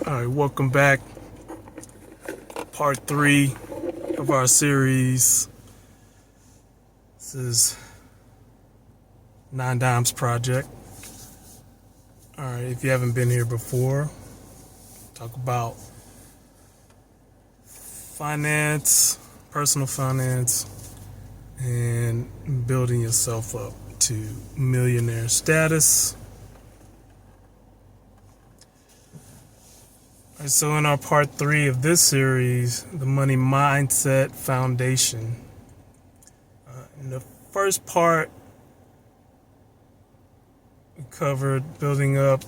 Alright, welcome back. Part 3 of our series. This is 9 Dimes Project. Alright, if you haven't been here before, talk about finance, personal finance, and building yourself up to millionaire status. Alright, so in our part 3 of this series, the Money Mindset Foundation. In the first part, we covered building up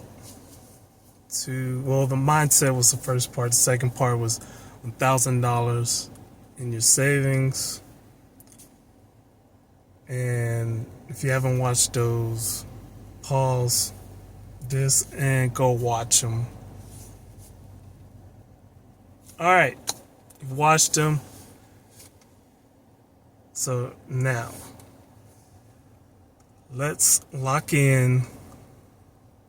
to, the mindset was the first part. The second part was $1,000 in your savings. And if you haven't watched those, pause this and go watch them. Alright, you've watched them. So now, let's lock in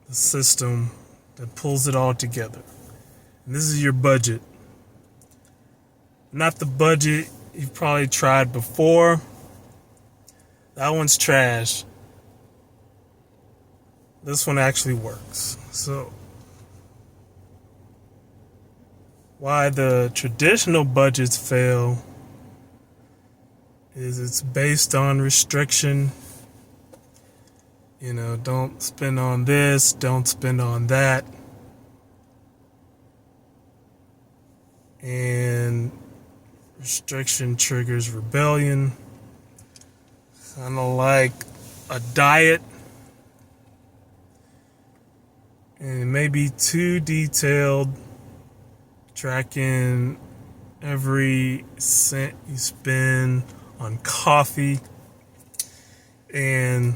the system that pulls it all together. And this is your budget. Not the budget you've probably tried before. That one's trash. This one actually works. So, why the traditional budgets fail is it's based on restriction. You know, don't spend on this, don't spend on that. And restriction triggers rebellion. Kind of like a diet. And it may be too detailed, tracking every cent you spend on coffee, and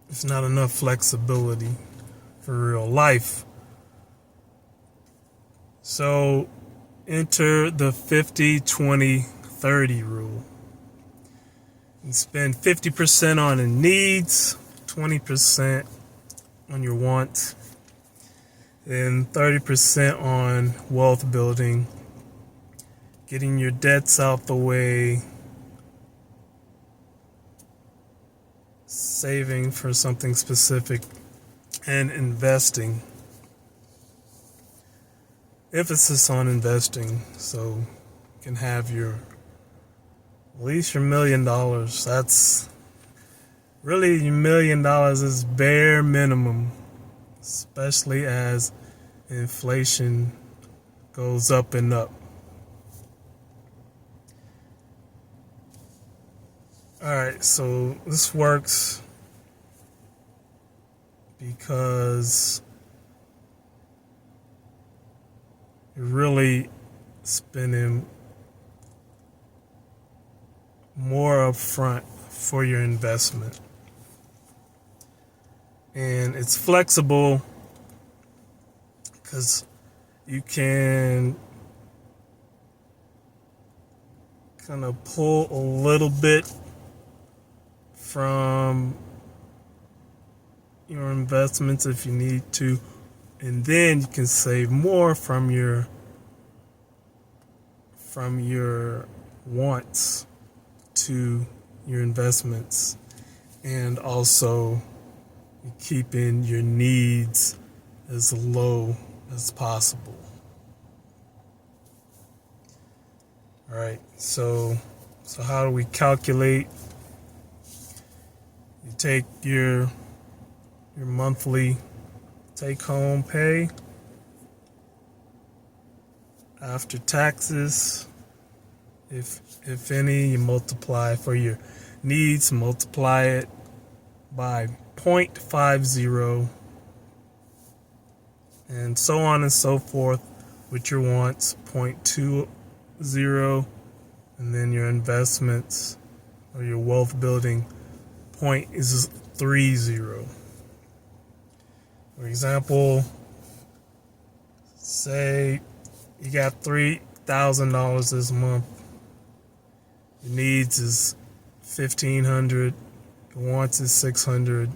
there's not enough flexibility for real life. So enter the 50-20-30 rule. You spend 50% on the needs, 20% on your wants, and 30% on wealth building, getting your debts out the way, saving for something specific, and investing. Emphasis on investing, so you can have at least your $1 million. That's really your $1 million is bare minimum, especially as inflation goes up and up. Alright, so this works because you're really spending more upfront for your investment. And it's flexible because you can kind of pull a little bit from your investments if you need to, and then you can save more from your wants to your investments, and also keeping your needs as low as possible. All right, so how do we calculate? You take your monthly take-home pay after taxes, if any. You multiply for your needs, multiply it by 0.50, and so on and so forth with your wants, 0.20, and then your investments or your wealth building 0.30. For example, say you got $3,000 this month. Your needs is $1,500. Your wants is $600.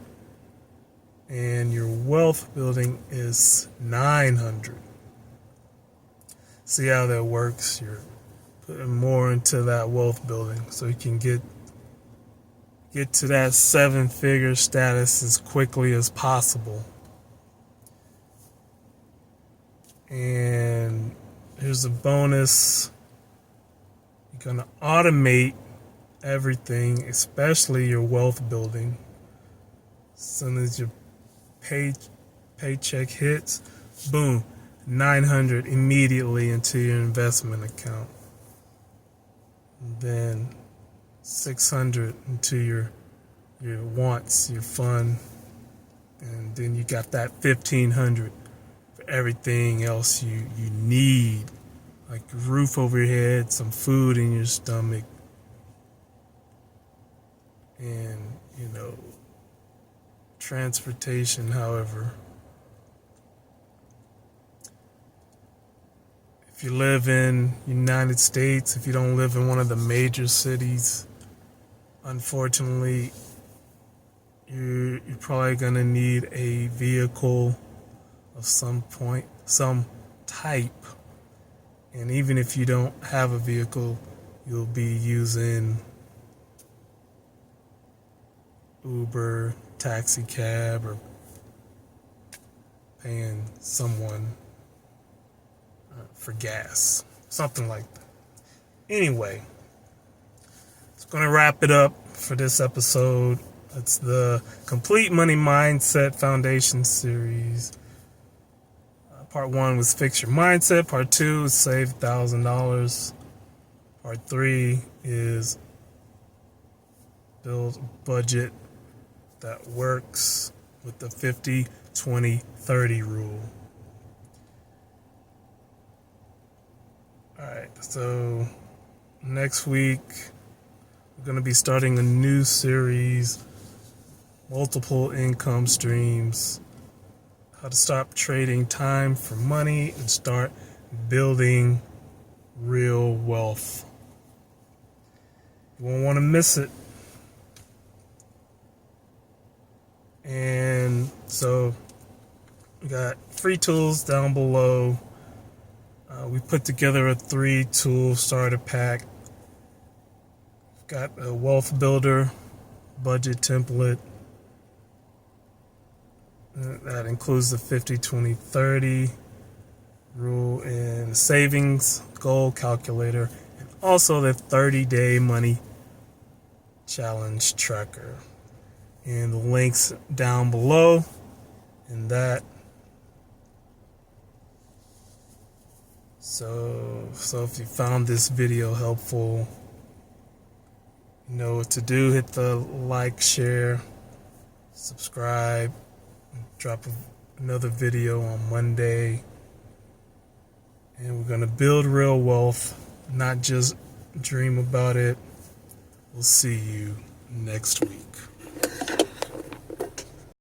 and your wealth building is 900. see how that works. You're putting more into that wealth building so you can get to that 7-figure status as quickly as possible. And here's a bonus. You're going to automate everything, especially your wealth building. As soon as your paycheck hits, boom, 900 immediately into your investment account. And then 600 into your wants, your fun. And then you got that 1500 for everything else you need, like a roof over your head, some food in your stomach, and transportation. However, if you live in United States, if you don't live in one of the major cities, unfortunately, you're probably gonna need a vehicle of some type. And even if you don't have a vehicle, you'll be using Uber, taxi cab, or paying someone for gas, something like that. Anyway, it's going to wrap it up for this episode. It's the Complete Money Mindset Foundation series. Part 1 was Fix Your Mindset. Part 2 is Save $1,000. Part 3 is Build a Budget that works with the 50-20-30 rule. Alright, so next week we're going to be starting a new series, Multiple Income Streams, how to stop trading time for money and start building real wealth. You won't want to miss it. And so we got free tools down below. We put together a 3-tool starter pack. We've got a wealth builder, budget template. That includes the 50-20-30 rule and savings goal calculator, and also the 30-day money challenge tracker. And the links down below in that. So if you found this video helpful, you know what to do. Hit the like, share, subscribe, drop another video on Monday. And we're going to build real wealth, not just dream about it. We'll see you next week.